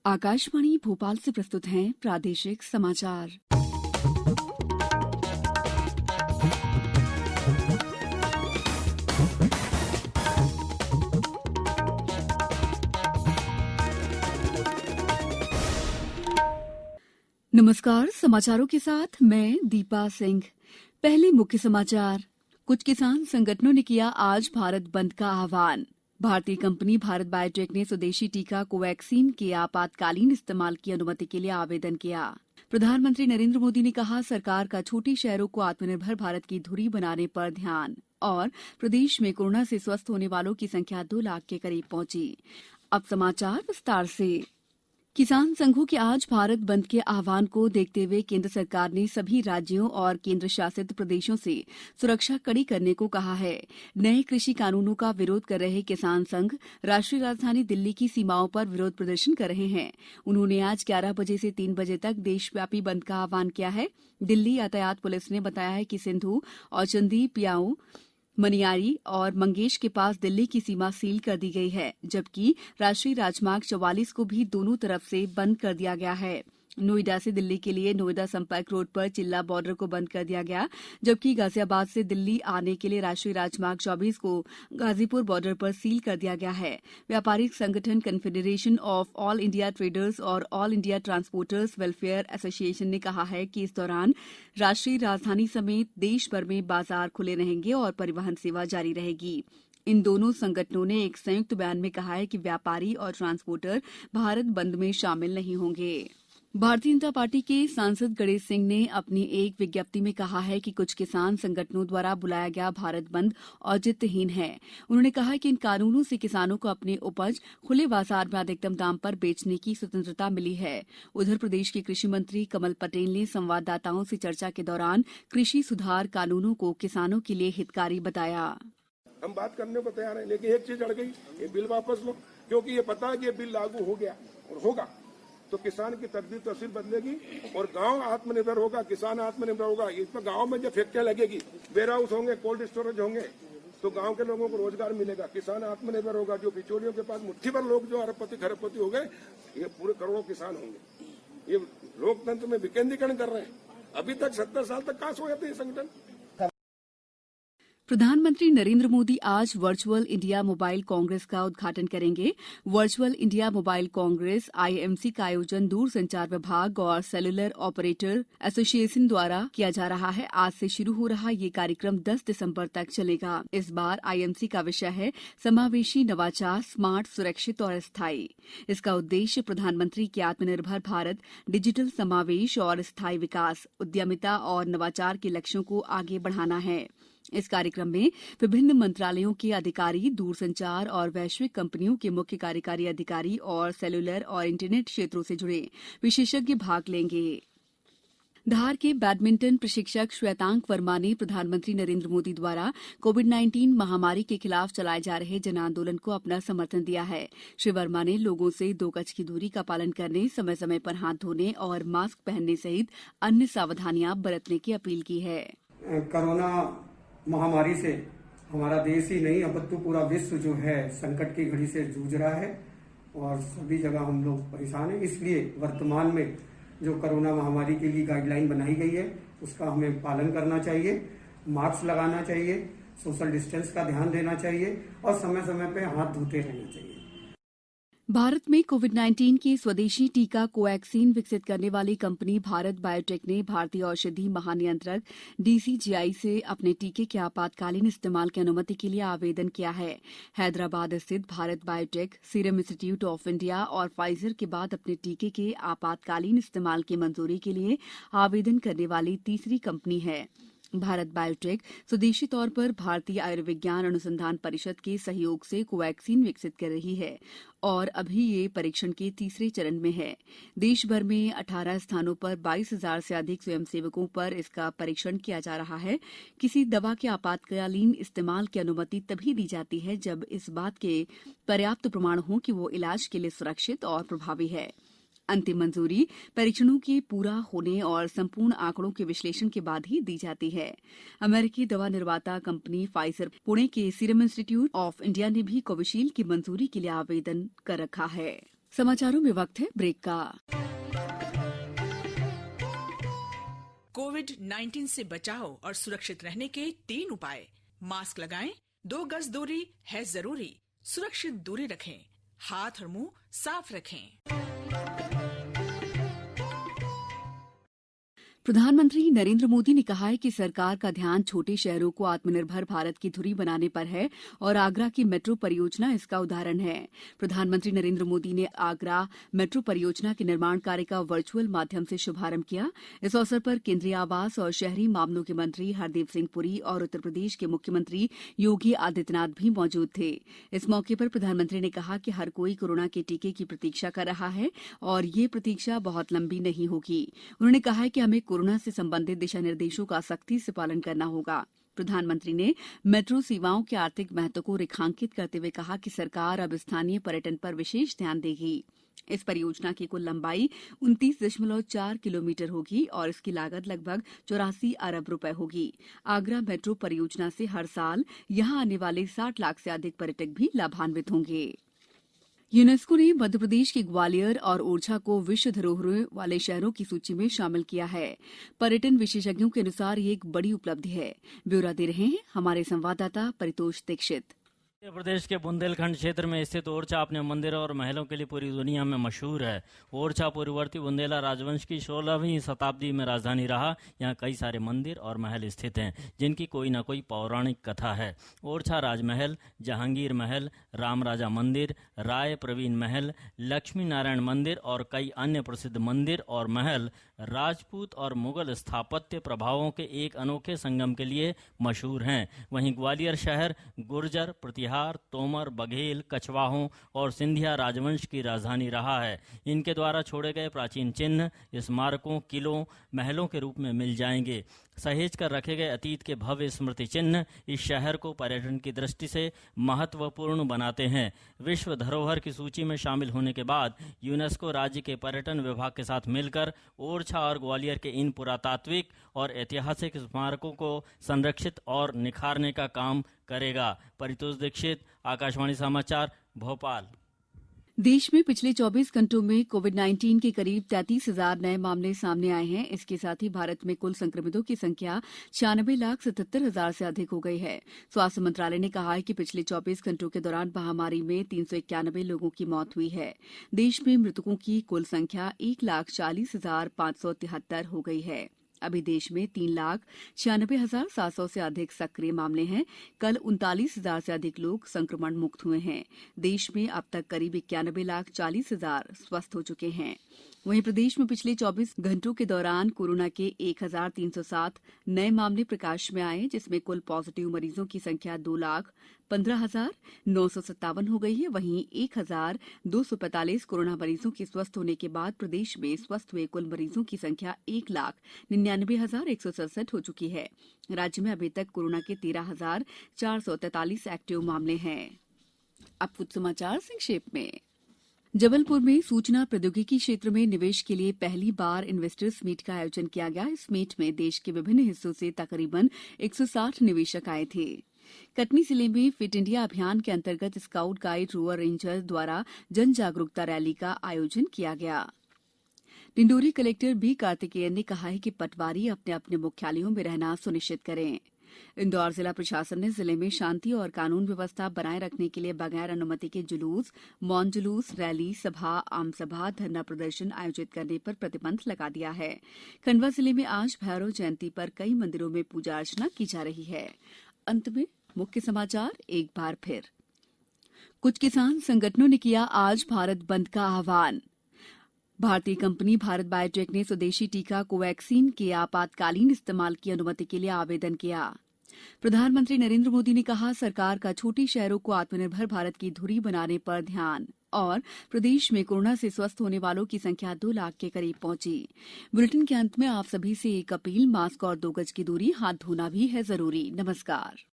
आकाशवाणी भोपाल से प्रस्तुत हैं प्रादेशिक समाचार। नमस्कार, समाचारों के साथ मैं दीपा सिंह। पहले मुख्य समाचार। कुछ किसान संगठनों ने किया आज भारत बंद का आह्वान। भारतीय कंपनी भारत बायोटेक ने स्वदेशी टीका कोवैक्सीन के आपातकालीन इस्तेमाल की अनुमति के लिए आवेदन किया। प्रधानमंत्री नरेंद्र मोदी ने कहा, सरकार का छोटे शहरों को आत्मनिर्भर भारत की धुरी बनाने पर ध्यान। और प्रदेश में कोरोना से स्वस्थ होने वालों की संख्या 2 लाख के करीब पहुंची। अब समाचार विस्तार से। किसान संघों के आज भारत बंद के आह्वान को देखते हुए केंद्र सरकार ने सभी राज्यों और केंद्र शासित प्रदेशों से सुरक्षा कड़ी करने को कहा है। नए कृषि कानूनों का विरोध कर रहे किसान संघ राष्ट्रीय राजधानी दिल्ली की सीमाओं पर विरोध प्रदर्शन कर रहे हैं। उन्होंने आज 11 बजे से 3 बजे तक देशव्यापी बंद का आह्वान किया है। दिल्ली यातायात पुलिस ने बताया है कि सिंधु, औचंदी, पियाऊ, मनियारी और मंगेश के पास दिल्ली की सीमा सील कर दी गई है, जबकि राष्ट्रीय राजमार्ग 44 को भी दोनों तरफ से बंद कर दिया गया है। नोएडा से दिल्ली के लिए नोएडा संपर्क रोड पर चिल्ला बॉर्डर को बंद कर दिया गया, जबकि गाजियाबाद से दिल्ली आने के लिए राष्ट्रीय राजमार्ग 24 को गाजीपुर बॉर्डर पर सील कर दिया गया है। व्यापारिक संगठन confederation of all India traders और all India transporters welfare association ने कहा है कि इस दौरान राष्ट्रीय राजधानी समेत देश भर में बाजार खुले रहेंगे और परिवहन सेवा जारी रहेगी। इन दोनों संगठनों ने एक संयुक्त बयान में कहा है कि व्यापारी और ट्रांसपोर्टर भारत बंद में शामिल नहीं होंगे। भारतीय जनता पार्टी के सांसद गणेश सिंह ने अपनी एक विज्ञप्ति में कहा है कि कुछ किसान संगठनों द्वारा बुलाया गया भारत बंद औचित्यहीन है। उन्होंने कहा कि इन कानूनों से किसानों को अपनी उपज खुले बाजार में अधिकतम दाम पर बेचने की स्वतंत्रता मिली है। उधर प्रदेश के कृषि मंत्री कमल पटेल ने संवाददाताओं से चर्चा के दौरान कृषि सुधार कानूनों को किसानों के लिए हितकारी बताया। हम बात करने को तैयार हैं, लेकिन एक चीज अड़ गई, ये बिल वापस लो, क्योंकि ये पता है कि ये बिल लागू हो गया और होगा तो किसान की तकदीर तस्वीर बदलेगी और गांव आत्मनिर्भर होगा, किसान आत्मनिर्भर होगा। इसमें गांव में जब फैक्ट्रियां लगेगी, वेयर हाउस होंगे, कोल्ड स्टोरेज होंगे, तो गांव के लोगों को रोजगार मिलेगा, किसान आत्मनिर्भर होगा। जो बिचौलियों के पास मुट्ठी भर लोग जो अरबपति खरबपति हो गए, ये पूरे करोड़ों किसान होंगे। ये लोकतंत्र में विकेंद्रीकरण कर रहे हैं। अभी तक 70 साल तक कहां सोए थे ये संगठन। प्रधानमंत्री नरेंद्र मोदी आज वर्चुअल इंडिया मोबाइल कांग्रेस का उद्घाटन करेंगे। Virtual India mobile Congress IMC का आयोजन दूरसंचार विभाग और सेलुलर ऑपरेटर एसोसिएशन द्वारा किया जा रहा है। आज से शुरू हो रहा ये कार्यक्रम 10 दिसंबर तक चलेगा। इस बार आईएमसी का विषय है समावेशी नवाचार, स्मार्ट, सुरक्षित और स्थायी। इसका उद्देश्य प्रधानमंत्री के आत्मनिर्भर भारत, डिजिटल समावेश और स्थायी विकास, उद्यमिता और नवाचार के लक्ष्यों को आगे बढ़ाना है। इस कार्यक्रम में विभिन्न मंत्रालयों के अधिकारी, दूरसंचार और वैश्विक कंपनियों के मुख्य कार्यकारी अधिकारी और सेलुलर और इंटरनेट क्षेत्रों से जुड़े विशेषज्ञ भाग लेंगे। धार के बैडमिंटन प्रशिक्षक श्वेतांक वर्मा ने प्रधानमंत्री नरेंद्र मोदी द्वारा कोविड-19 महामारी के खिलाफ चलाए जा रहे जन आंदोलन को अपना समर्थन दिया है। श्री वर्मा ने लोगों से 2 गज की दूरी का पालन करने, समय समय पर हाथ धोने और मास्क पहनने सहित अन्य सावधानियां बरतने की अपील की है। कोरोना महामारी से हमारा देश ही नहीं, अब तो पूरा विश्व जो है संकट की घड़ी से जूझ रहा है और सभी जगह हम लोग परेशान हैं। इसलिए वर्तमान में जो कोरोना महामारी के लिए गाइडलाइन बनाई गई है उसका हमें पालन करना चाहिए, मास्क लगाना चाहिए, सोशल डिस्टेंस का ध्यान देना चाहिए और समय समय पर हाथ धोते रहना चाहिए। भारत में कोविड-19 के स्वदेशी टीका कोवैक्सीन विकसित करने वाली कंपनी भारत बायोटेक ने भारतीय औषधि महानियंत्रक डीसीजीआई से अपने टीके के आपातकालीन इस्तेमाल की अनुमति के लिए आवेदन किया है। हैदराबाद स्थित Bharat biotech, serum institute of India और फाइजर के बाद अपने टीके के आपातकालीन इस्तेमाल की मंजूरी के लिए आवेदन करने वाली तीसरी कंपनी है। भारत बायोटेक स्वदेशी तौर पर भारतीय आयुर्विज्ञान अनुसंधान परिषद के सहयोग से कोवैक्सीन विकसित कर रही है और अभी ये परीक्षण के तीसरे चरण में है। देश भर में 18 स्थानों पर 22,000 से अधिक स्वयंसेवकों पर इसका परीक्षण किया जा रहा है। किसी दवा के आपातकालीन इस्तेमाल की अनुमति तभी दी जाती है जब इस बात के पर्याप्त प्रमाण हो कि वो इलाज के लिए सुरक्षित और प्रभावी है। अंतिम मंजूरी परीक्षणों के पूरा होने और संपूर्ण आंकड़ों के विश्लेषण के बाद ही दी जाती है। अमेरिकी दवा निर्माता कंपनी फाइजर, पुणे के सीरम इंस्टीट्यूट ऑफ इंडिया ने भी कोविशील्ड की मंजूरी के लिए आवेदन कर रखा है। समाचारों में वक्त है ब्रेक का। कोविड-19 से बचाव और सुरक्षित रहने के 3 उपाय। मास्क लगाएं, 2 गज दूरी है जरूरी, सुरक्षित दूरी रखें, हाथ और मुंह साफ रखें। प्रधानमंत्री नरेंद्र मोदी ने कहा है कि सरकार का ध्यान छोटे शहरों को आत्मनिर्भर भारत की धुरी बनाने पर है और आगरा की मेट्रो परियोजना इसका उदाहरण है। प्रधानमंत्री नरेंद्र मोदी ने आगरा मेट्रो परियोजना के निर्माण कार्य का वर्चुअल माध्यम से शुभारंभ किया। इस अवसर पर केंद्रीय आवास और शहरी मामलों के मंत्री हरदीप सिंह पुरी और उत्तर प्रदेश के मुख्यमंत्री योगी आदित्यनाथ भी मौजूद थे। इस मौके पर प्रधानमंत्री ने कहा कि हर कोई कोरोना के टीके की प्रतीक्षा कर रहा है और ये प्रतीक्षा बहुत लंबी नहीं होगी। उन्होंने कहा है कि हमें कोरोना से संबंधित दिशा निर्देशों का सख्ती से पालन करना होगा। प्रधानमंत्री ने मेट्रो सेवाओं के आर्थिक महत्व को रेखांकित करते हुए कहा कि सरकार अब स्थानीय पर्यटन पर विशेष ध्यान देगी। इस परियोजना की कुल लंबाई 29.4 किलोमीटर होगी और इसकी लागत लगभग 84 अरब रुपए होगी। आगरा मेट्रो परियोजना से हर साल यहां आने वाले 60 लाख से अधिक पर्यटक भी लाभान्वित होंगे। यूनेस्को ने मध्य प्रदेश के ग्वालियर और ओरछा को विश्व धरोहरों वाले शहरों की सूची में शामिल किया है। पर्यटन विशेषज्ञों के अनुसार ये एक बड़ी उपलब्धि है। ब्यौरा दे रहे हैं हमारे संवाददाता परितोष दीक्षित। मध्य प्रदेश के बुंदेलखंड क्षेत्र में स्थित ओरछा अपने मंदिरों और महलों के लिए पूरी दुनिया में मशहूर है। ओरछा पूर्ववर्ती बुंदेला राजवंश की 16वीं शताब्दी में राजधानी रहा। यहाँ कई सारे मंदिर और महल स्थित हैं जिनकी कोई न कोई पौराणिक कथा है। ओरछा राजमहल, जहांगीर महल, राम राजा मंदिर, राय प्रवीण महल, लक्ष्मी नारायण मंदिर और कई अन्य प्रसिद्ध मंदिर और महल राजपूत और मुगल स्थापत्य प्रभावों के एक अनोखे संगम के लिए मशहूर हैं। वहीं ग्वालियर शहर गुर्जर, प्रतिहार, तोमर, बघेल, कछवाहों और सिंधिया राजवंश की राजधानी रहा है। इनके द्वारा छोड़े गए प्राचीन चिन्ह स्मारकों, किलों, महलों के रूप में मिल जाएंगे। सहेज कर रखे गए अतीत के भव्य स्मृति चिन्ह इस शहर को पर्यटन की दृष्टि से महत्वपूर्ण बनाते हैं। विश्व धरोहर की सूची में शामिल होने के बाद यूनेस्को राज्य के पर्यटन विभाग के साथ मिलकर ओरछा और ग्वालियर के इन पुरातात्विक और ऐतिहासिक स्मारकों को संरक्षित और निखारने का काम करेगा। परितोष दीक्षित, आकाशवाणी समाचार, भोपाल। देश में पिछले 24 घंटों में कोविड-19 के करीब 33,000 नए मामले सामने आए हैं। इसके साथ ही भारत में कुल संक्रमितों की संख्या 96,77,000 से अधिक हो गई है। स्वास्थ्य मंत्रालय ने कहा है कि पिछले 24 घंटों के दौरान महामारी में 391 लोगों की मौत हुई है। देश में मृतकों की कुल संख्या 1,40,573 हो गई है। अभी देश में 3,96,700 से अधिक सक्रिय मामले हैं। कल 39,000 से अधिक लोग संक्रमण मुक्त हुए हैं। देश में अब तक करीब 91,40,000 स्वस्थ हो चुके हैं। वहीं प्रदेश में पिछले 24 घंटों के दौरान कोरोना के 1,307 नए मामले प्रकाश में आए, जिसमें कुल पॉजिटिव मरीजों की संख्या 2,15,957 हो गई है। वहीं 1,245 कोरोना मरीजों के स्वस्थ होने के बाद प्रदेश में स्वस्थ हुए कुल मरीजों की संख्या 1,99,167 हो चुकी है। राज्य में अभी तक कोरोना के 13,443 एक्टिव मामले हैं। अब कुछ समाचार संक्षेप में। जबलपुर में सूचना प्रौद्योगिकी क्षेत्र में निवेश के लिए पहली बार इन्वेस्टर्स मीट का आयोजन किया गया। इस मीट में देश के विभिन्न हिस्सों से तकरीबन 160 निवेशक आए थे। कटनी जिले में फिट इंडिया अभियान के अंतर्गत स्काउट गाइड रोवर रेंजर द्वारा जन जागरूकता रैली का आयोजन किया गया। डिंडोरी कलेक्टर बी कार्तिकेयन ने कहा है कि पटवारी अपने अपने मुख्यालयों में रहना सुनिश्चित करें। इंदौर जिला प्रशासन ने जिले में शांति और कानून व्यवस्था बनाए रखने के लिए बगैर अनुमति के जुलूस, मौन जुलूस, रैली, सभा, आम सभा, धरना प्रदर्शन आयोजित करने पर प्रतिबंध लगा दिया है। खंडवा जिले में आज भैरव जयंती पर कई मंदिरों में पूजा अर्चना की जा रही है। अंत में मुख्य समाचार एक बार फिर। कुछ किसान संगठनों ने किया आज भारत बंद का आह्वान। भारतीय कंपनी भारत बायोटेक ने स्वदेशी टीका कोवैक्सीन के आपातकालीन इस्तेमाल की अनुमति के लिए आवेदन किया। प्रधानमंत्री नरेंद्र मोदी ने कहा, सरकार का छोटे शहरों को आत्मनिर्भर भारत की धुरी बनाने पर ध्यान। और प्रदेश में कोरोना से स्वस्थ होने वालों की संख्या 2 लाख के करीब पहुंची। बुलेटिन के अंत में आप सभी से एक अपील, मास्क और 2 गज की दूरी, हाथ धोना भी है जरूरी। नमस्कार।